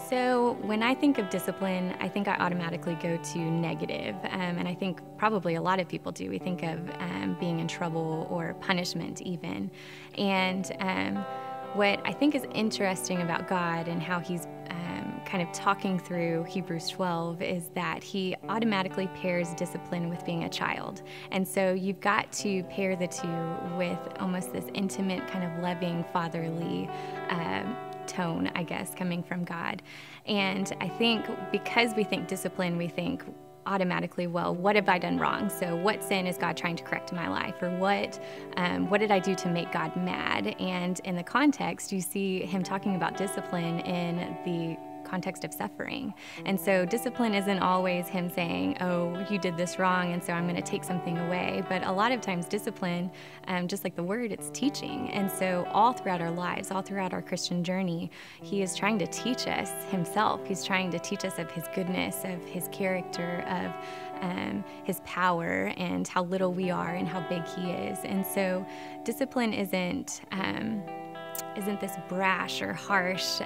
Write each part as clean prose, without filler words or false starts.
So when I think of discipline, I think I automatically go to negative, and I think probably a lot of people do. We think of being in trouble or punishment even. And what I think is interesting about God and how he's kind of talking through Hebrews 12 is that he automatically pairs discipline with being a child. And so you've got to pair the two with almost this intimate, kind of loving, fatherly tone, I guess, coming from God. And I think because we think discipline, we think automatically, well, what have I done wrong? So what sin is God trying to correct in my life? Or what did I do to make God mad? And in the context, you see him talking about discipline in the context of suffering. And so discipline isn't always him saying, oh, you did this wrong, and so I'm going to take something away. But a lot of times discipline, just like the word, it's teaching. And so all throughout our lives, all throughout our Christian journey, he is trying to teach us himself. He's trying to teach us of his goodness, of his character, of his power, and how little we are and how big he is. And so discipline isn't this brash or harsh,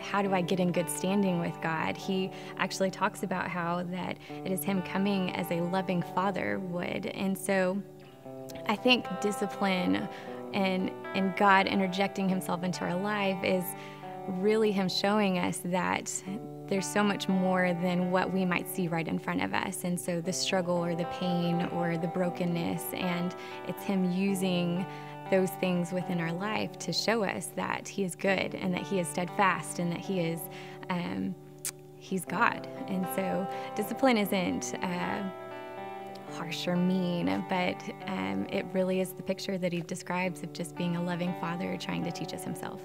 how do I get in good standing with God? He actually talks about how that it is him coming as a loving father would. And so I think discipline and God interjecting himself into our life is really him showing us that there's so much more than what we might see right in front of us. And so the struggle or the pain or the brokenness, and it's him using those things within our life to show us that he is good and that he is steadfast and that he is he's God. And so discipline isn't harsh or mean, but it really is the picture that he describes of just being a loving father trying to teach us himself.